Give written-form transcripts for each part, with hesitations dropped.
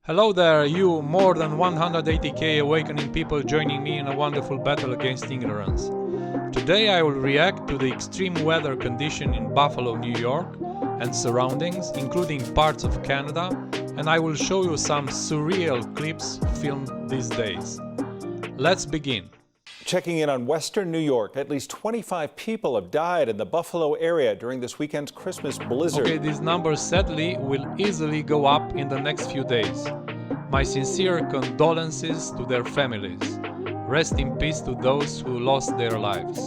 Hello there, you more than 180k awakening people joining me in a wonderful battle against ignorance. Today I will react to the extreme weather condition in Buffalo, New York and surroundings, including parts of Canada, and I will show you some surreal clips filmed these days. Let's begin. Checking in on western New York, at least 25 people have died in the Buffalo area during this weekend's Christmas blizzard. Okay, these numbers sadly will easily go up in the next few days. My sincere condolences to their families. Rest in peace to those who lost their lives.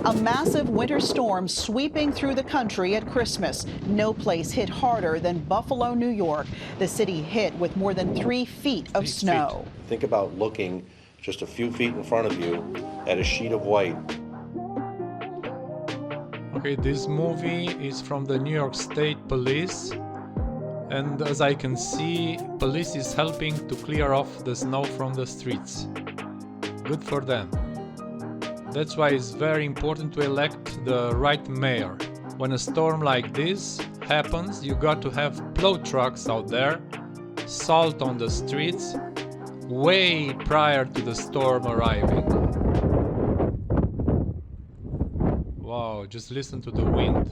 A massive winter storm sweeping through the country at Christmas. No place hit harder than Buffalo, New York. The city hit with more than 3 feet of snow. Think about looking just a few feet in front of you at a sheet of white. Okay, this movie is from the New York State Police, and as I can see, police is helping to clear off the snow from the streets. Good for them. That's why it's very important to elect the right mayor. When a storm like this happens, you got to have plow trucks out there, salt on the streets, way prior to the storm arriving. Wow, just listen to the wind.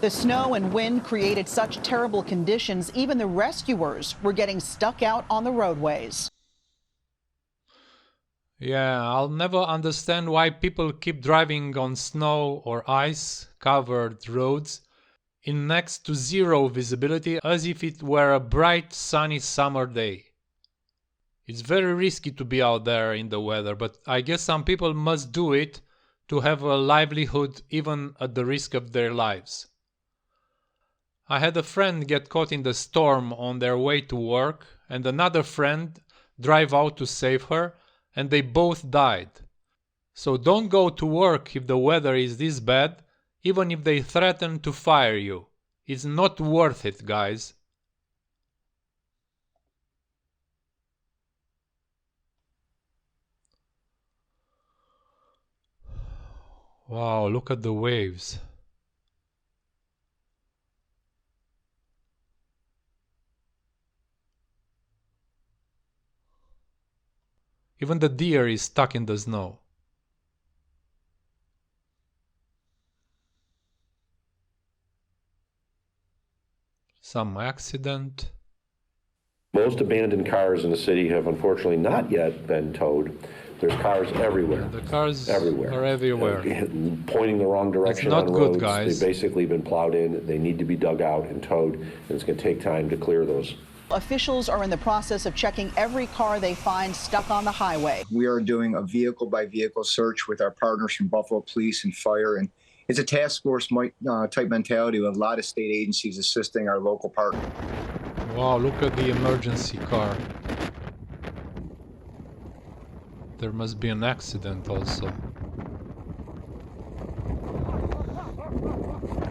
The snow and wind created such terrible conditions, even the rescuers were getting stuck out on the roadways. Yeah, I'll never understand why people keep driving on snow or ice-covered roads in next to zero visibility as if it were a bright sunny summer day. It's very risky to be out there in the weather, but I guess some people must do it to have a livelihood even at the risk of their lives. I had a friend get caught in the storm on their way to work and another friend drive out to save her, and they both died. So don't go to work if the weather is this bad, even if they threaten to fire you. It's not worth it, guys. Wow, look at the waves. Even the deer is stuck in the snow. Some accident. Most abandoned cars in the city have unfortunately not yet been towed. There's cars everywhere. The cars everywhere. are everywhere. Pointing the wrong direction not on good, roads. guys. They've basically been plowed in. They need to be dug out and towed, and it's going to take time to clear those. Officials are in the process of checking every car they find stuck on the highway. We are doing a vehicle-by-vehicle search with our partners from Buffalo Police and Fire, and it's a task force type mentality with a lot of state agencies assisting our local partners. Wow, look at the emergency car. There must be an accident also.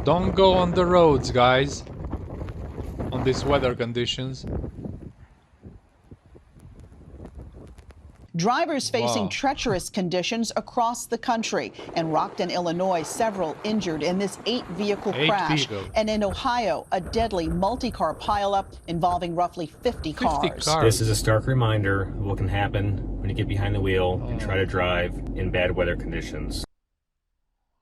Don't go on the roads, guys, on these weather conditions. Drivers facing Wow. treacherous conditions across the country. In Rockton, Illinois, several injured in this 8-vehicle crash. people. And in Ohio, a deadly multi-car pileup involving roughly 50 cars. This is a stark reminder of what can happen when you get behind the wheel and try to drive in bad weather conditions.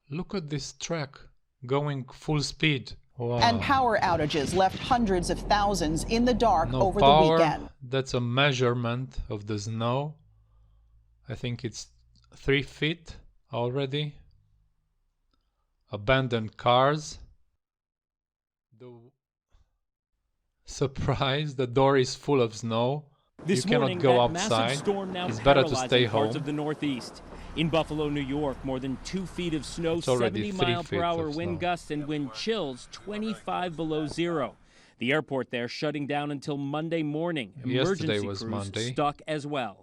Look at this track going full speed. Wow. And power outages left hundreds of thousands in the dark No over power. the weekend. That's a measurement of the snow. I think it's 3 feet already. Abandoned cars. Surprise, the door is full of snow. This You cannot morning, go that outside. massive storm now It's better to paralyzing stay parts home. of the Northeast. In Buffalo, New York, more than 2 feet of snow, It's already 70 3 mile feet per hour of wind snow. gusts, and wind chills 25 below zero. The airport there shutting down until Monday morning. Yesterday Emergency was crews Monday. stuck as well.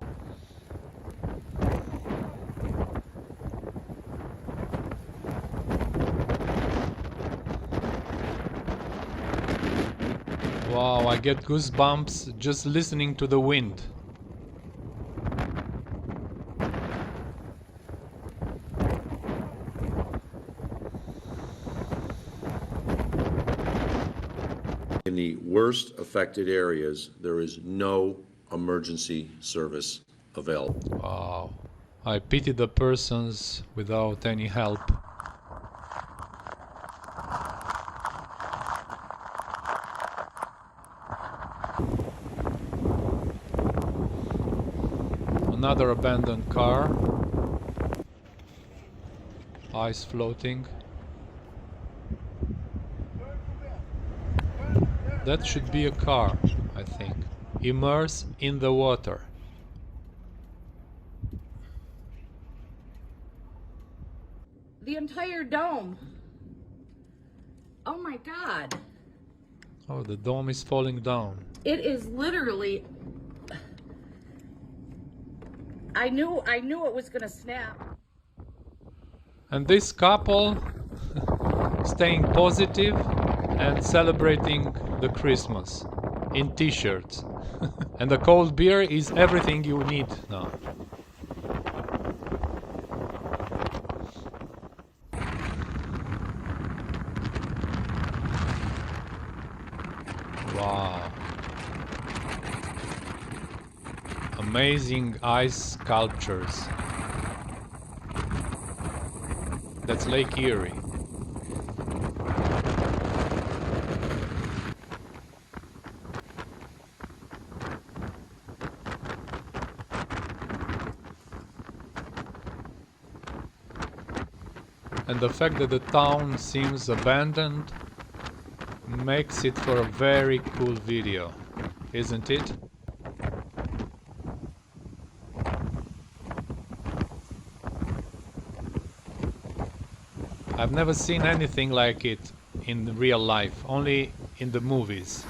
Wow, I get goosebumps just listening to the wind. In the worst affected areas, there is no emergency service available. Wow. I pity the persons without any help. Another abandoned car. Ice floating. That should be a car, I think. Immerse in the water. The entire dome. Oh my God. Oh, the dome is falling down. It is literally... I knew it was gonna snap. And this couple staying positive and celebrating the Christmas in t-shirts. And the cold beer is everything you need now. Wow. Amazing ice sculptures. That's Lake Erie. And the fact that the town seems abandoned makes it for a very cool video, isn't it? I've never seen anything like it in real life, only in the movies.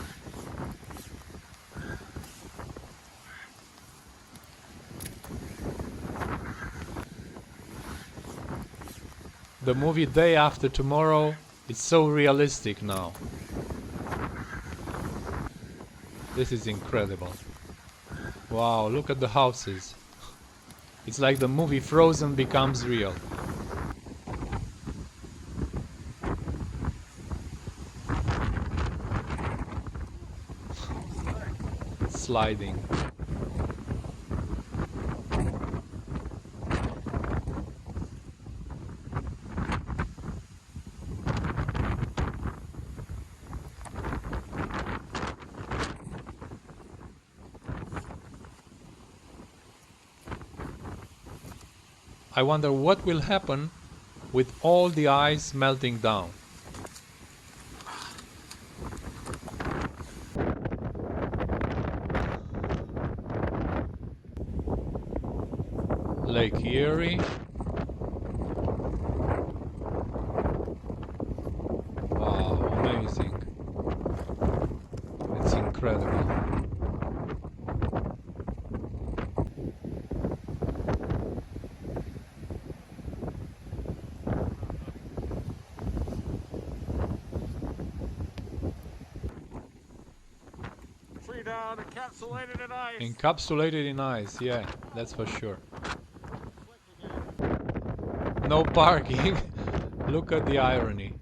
The movie Day After Tomorrow is so realistic now. This is incredible. Wow, look at the houses. It's like the movie Frozen becomes real. Sliding. I wonder what will happen with all the ice melting down. Lake Erie. Wow, amazing. It's incredible. Down, encapsulated in ice. Encapsulated in ice, yeah, that's for sure. No parking. Look at the irony.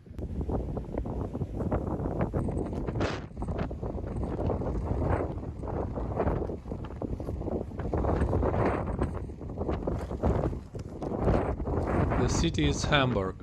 The city is Hamburg.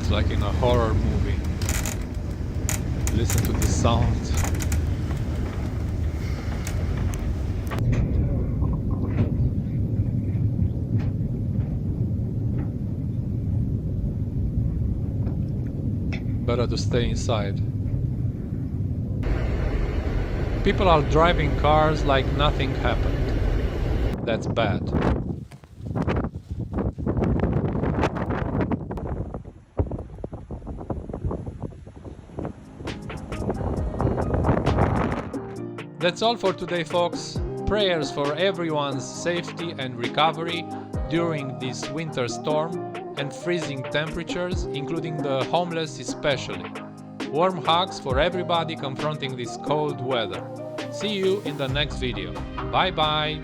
Like in a horror movie. Listen to the sound. Better to stay inside. People are driving cars like nothing happened. That's bad. That's all for today, folks. Prayers for everyone's safety and recovery during this winter storm and freezing temperatures, including the homeless especially. Warm hugs for everybody confronting this cold weather. See you in the next video. Bye bye!